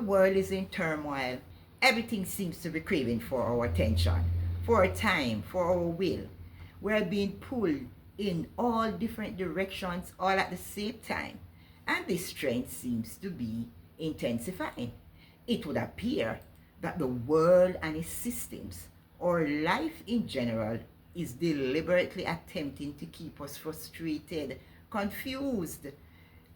world is in turmoil, everything seems to be craving for our attention, for our time, for our will. We're being pulled in all different directions all at the same time, and this trend seems to be intensifying. It would appear that the world and its systems, or life in general, is deliberately attempting to keep us frustrated, confused,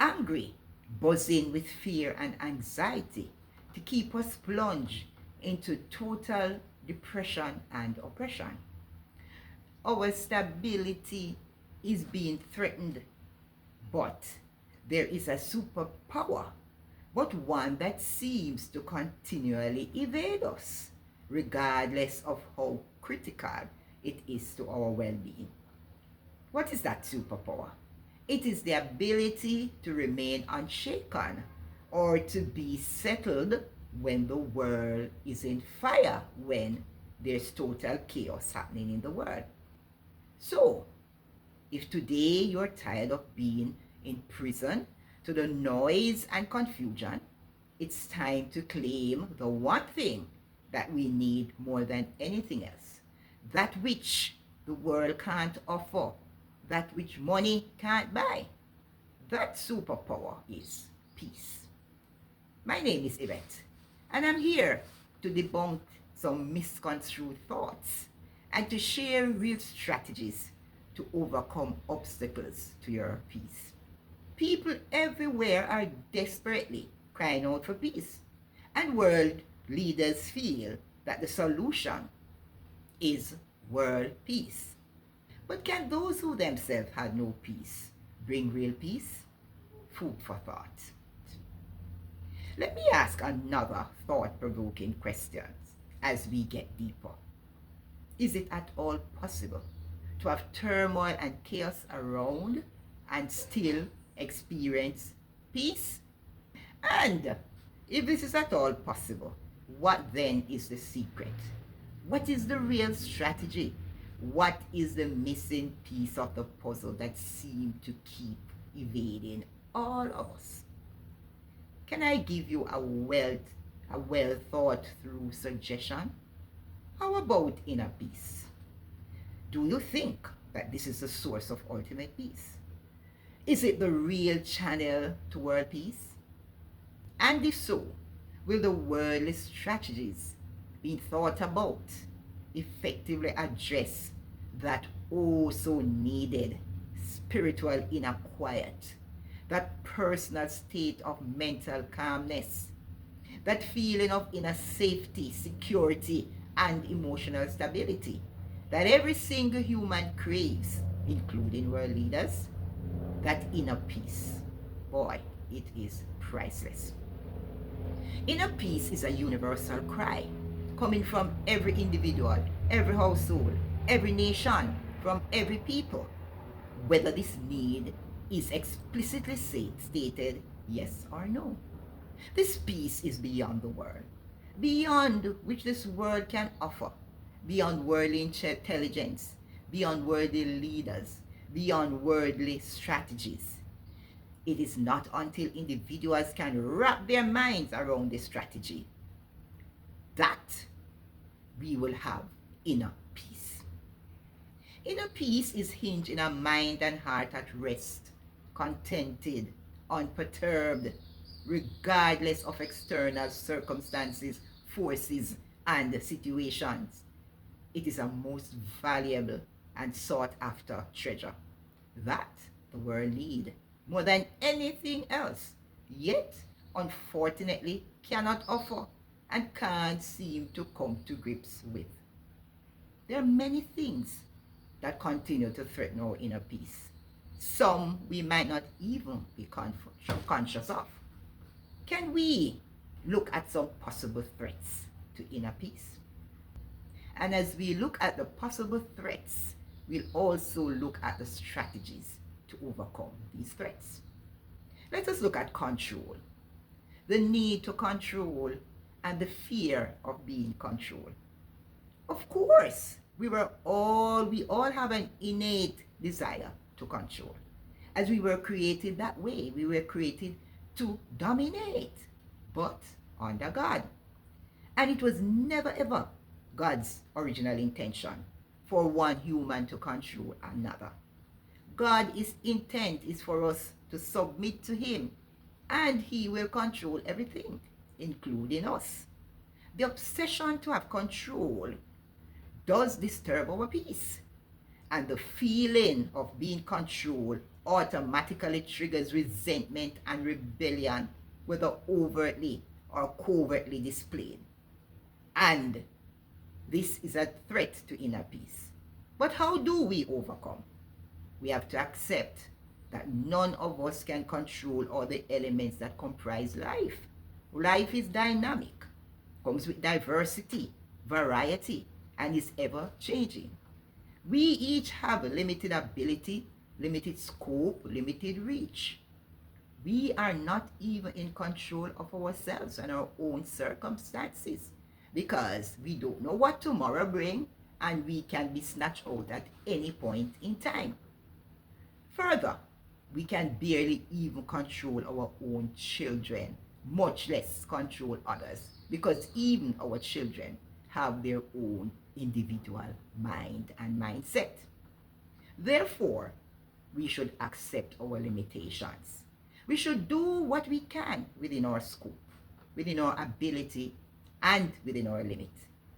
angry, buzzing with fear and anxiety, to keep us plunged into total depression and oppression. Our stability is being threatened, but there is a superpower, but one that seems to continually evade us, regardless of how critical it is to our well-being. What is that superpower? It is the ability to remain unshaken or to be settled when the world is in fire, when there's total chaos happening in the world. So, if today you're tired of being in prison to the noise and confusion, it's time to claim the one thing that we need more than anything else, that which the world can't offer, that which money can't buy. That superpower is peace. My name is Yvette, and I'm here to debunk some misconstrued thoughts and to share real strategies to overcome obstacles to your peace. People everywhere are desperately crying out for peace, and world leaders feel that the solution is world peace. But can those who themselves had no peace bring real peace? Food for thought. Let me ask another thought-provoking question as we get deeper. Is it at all possible to have turmoil and chaos around and still experience peace? And if this is at all possible, what then is the secret? What is the real strategy? What is the missing piece of the puzzle that seems to keep evading all of us? Can I give you a well thought through suggestion? How about inner peace? Do you think that this is the source of ultimate peace? Is it the real channel to world peace? And if so, will the worldly strategies being thought about effectively address that oh so needed spiritual inner quiet, that personal state of mental calmness, that feeling of inner safety, security, and emotional stability that every single human craves, including world leaders? That inner peace, boy, it is priceless. Inner peace is a universal cry coming from every individual, every household, every nation, from every people. Whether this need is explicitly stated yes or no. This peace is beyond the world, beyond which this world can offer, beyond worldly intelligence, beyond worldly leaders, beyond worldly strategies. It is not until individuals can wrap their minds around this strategy that we will have inner peace. Inner peace is hinged in a mind and heart at rest, contented, unperturbed, regardless of external circumstances, forces, and situations. It is a most valuable and sought after treasure that the world needs more than anything else, yet unfortunately cannot offer and can't seem to come to grips with. There are many things that continue to threaten our inner peace. Some we might not even be conscious of. Can we look at some possible threats to inner peace? And as we look at the possible threats, we'll also look at the strategies to overcome these threats. Let us look at control. The need to control and the fear of being controlled. Of course, we all have an innate desire to control. As we were created that way, we were created to dominate. But under God. And it was never ever God's original intention for one human to control another. God's intent is for us to submit to him, and he will control everything, including us. The obsession to have control does disturb our peace, and the feeling of being controlled automatically triggers resentment and rebellion, whether overtly or covertly displayed. And this is a threat to inner peace. But how do we overcome? We have to accept that none of us can control all the elements that comprise life. Life is dynamic, comes with diversity, variety, and is ever changing. We each have a limited ability, limited scope, limited reach. We are not even in control of ourselves and our own circumstances, because we don't know what tomorrow brings, and we can be snatched out at any point in time. Further, we can barely even control our own children, much less control others, because even our children have their own individual mind and mindset. Therefore, we should accept our limitations. We should do what we can within our scope, within our ability, and within our limit,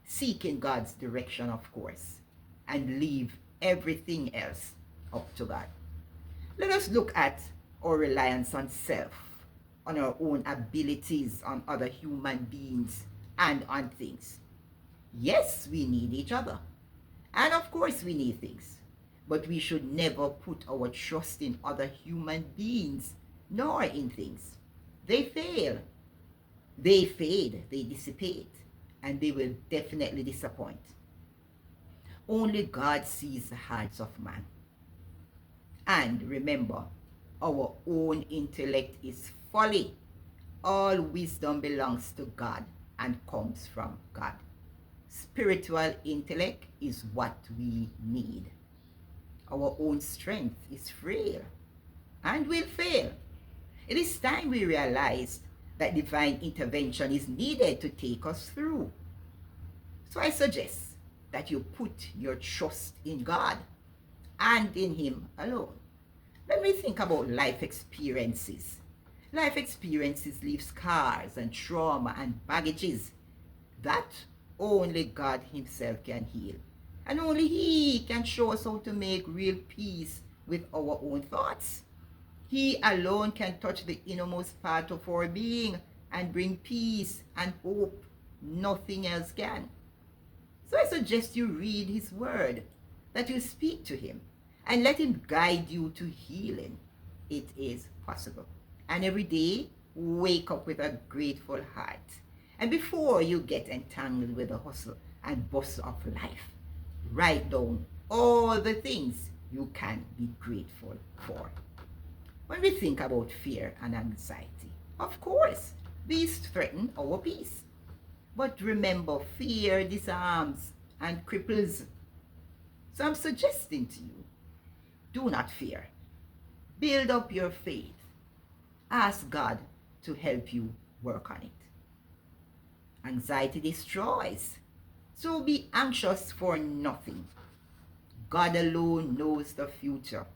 seeking God's direction, of course, and leave everything else up to God. Let us look at our reliance on self, on our own abilities, on other human beings, and on things. Yes, we need each other. And of course we need things. But we should never put our trust in other human beings, nor in things. They fail. They fade, they dissipate, and they will definitely disappoint. Only God sees the hearts of man. And remember, our own intellect is folly. All wisdom belongs to God and comes from God. Spiritual intellect is what we need. Our own strength is frail and will fail. It is time we realize that divine intervention is needed to take us through. So I suggest that you put your trust in God and in him alone. Let me think about life experiences. Life experiences leave scars and trauma and baggages that only God himself can heal. And only he can show us how to make real peace with our own thoughts. He alone can touch the innermost part of our being and bring peace and hope. Nothing else can. So I suggest you read his word, that you speak to him, and let him guide you to healing. It is possible. And every day, wake up with a grateful heart. And before you get entangled with the hustle and bustle of life, write down all the things you can be grateful for. When we think about fear and anxiety, of course, these threaten our peace. But remember, fear disarms and cripples. So I'm suggesting to you, do not fear. Build up your faith. Ask God to help you work on it. Anxiety destroys. So be anxious for nothing. God alone knows the future.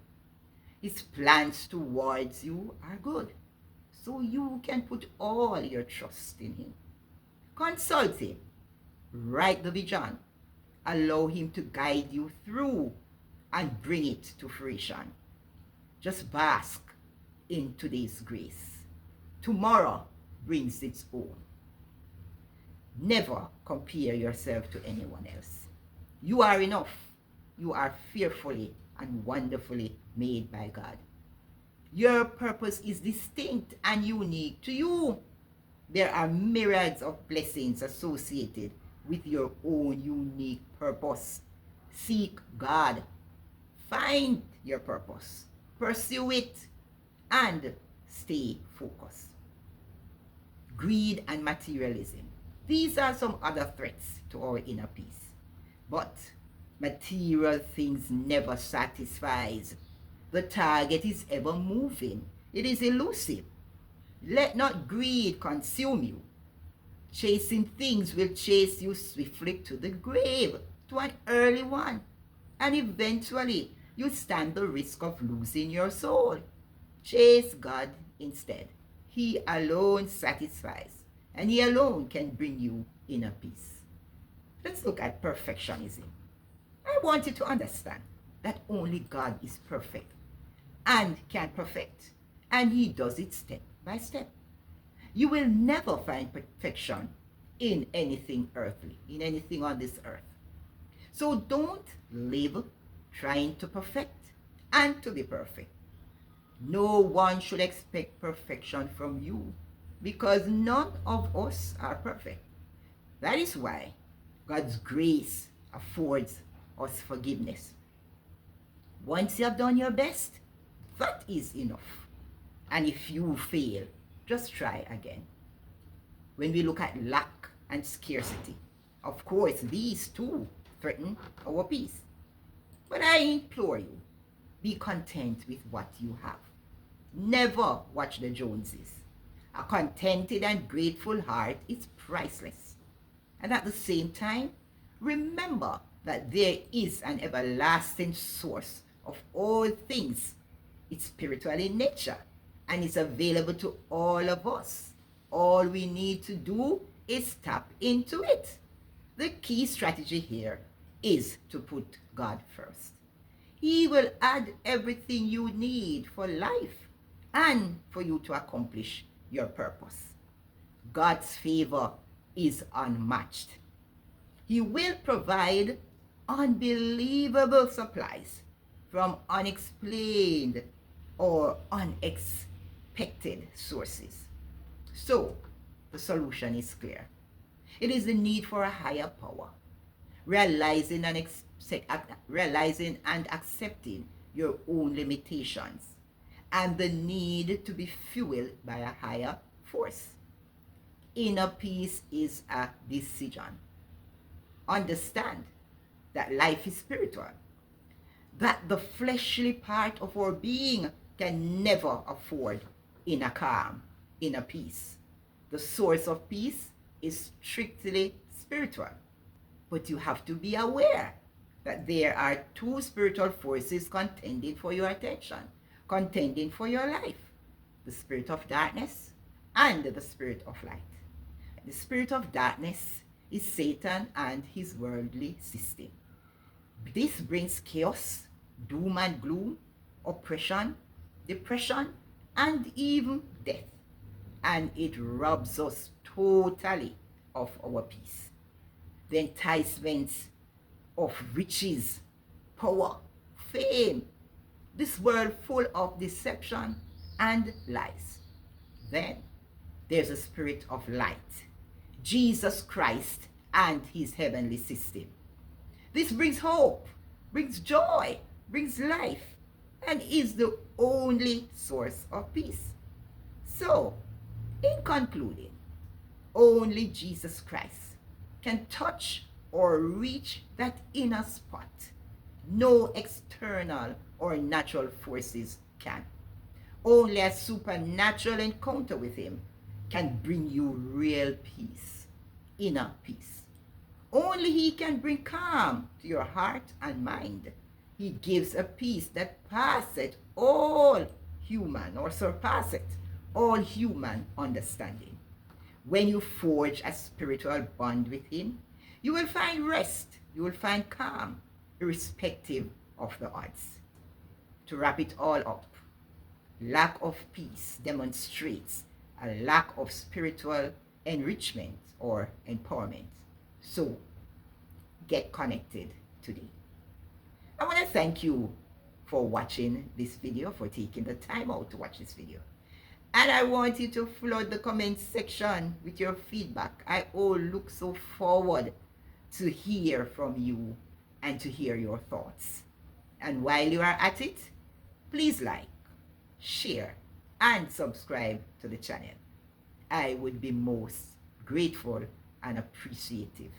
His plans towards you are good. So you can put all your trust in him. Consult him. Write the vision. Allow him to guide you through and bring it to fruition. Just bask in today's grace. Tomorrow brings its own. Never compare yourself to anyone else. You are enough. You are fearfully and wonderfully made by God. Your purpose is distinct and unique to you. There are myriads of blessings associated with your own unique purpose. Seek God. Find your purpose. Pursue it and stay focused. Greed and materialism. These are some other threats to our inner peace. But material things never satisfies. The target is ever moving. It is elusive. Let not greed consume you. Chasing things will chase you swiftly to the grave, to an early one. And eventually, you stand the risk of losing your soul. Chase God instead. He alone satisfies, and He alone can bring you inner peace. Let's look at perfectionism. I want you to understand that only God is perfect and can perfect, and He does it step by step. You will never find perfection in anything earthly, in anything on this earth. So don't live trying to perfect and to be perfect. No one should expect perfection from you because none of us are perfect. That is why God's grace affords us forgiveness. Once you have done your best, that is enough. And if you fail, just try again. When we look at lack and scarcity, of course, these two threaten our peace. But I implore you, be content with what you have. Never watch the Joneses. A contented and grateful heart is priceless. And at the same time, remember that there is an everlasting source of all things. It's spiritual in nature and it's available to all of us. All we need to do is tap into it. The key strategy here is to put God first. He will add everything you need for life and for you to accomplish your purpose. God's favor is unmatched. He will provide unbelievable supplies from unexplained or unexpected sources. So, the solution is clear. It is the need for a higher power, realizing and accepting your own limitations, and the need to be fueled by a higher force. Inner peace is a decision. Understand that life is spiritual, that the fleshly part of our being can never afford inner calm, inner peace. The source of peace is strictly spiritual. But you have to be aware that there are two spiritual forces contending for your attention, contending for your life: the spirit of darkness and the spirit of light. The spirit of darkness is Satan and his worldly system. This brings chaos, doom and gloom, oppression, depression, and even death. And it robs us totally of our peace. The enticements of riches, power, fame, this world full of deception and lies. Then there's a spirit of light, Jesus Christ and his heavenly system. This brings hope, brings joy, brings life, and is the only source of peace. So, in concluding, only Jesus Christ can touch or reach that inner spot. No external or natural forces can. Only a supernatural encounter with him can bring you real peace, inner peace. Only he can bring calm to your heart and mind. He gives a peace that passeth all human or surpasseth all human understanding. When you forge a spiritual bond with him, you will find rest, you will find calm, irrespective of the odds. To wrap it all up, lack of peace demonstrates a lack of spiritual enrichment or empowerment. So, get connected today. I want to thank you for watching this video, for taking the time out to watch this video. And I want you to flood the comment section with your feedback. I look so forward to hear from you and to hear your thoughts. And while you are at it, please like, share, and subscribe to the channel. I would be most grateful and appreciative.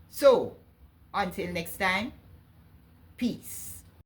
So, until next time, peace.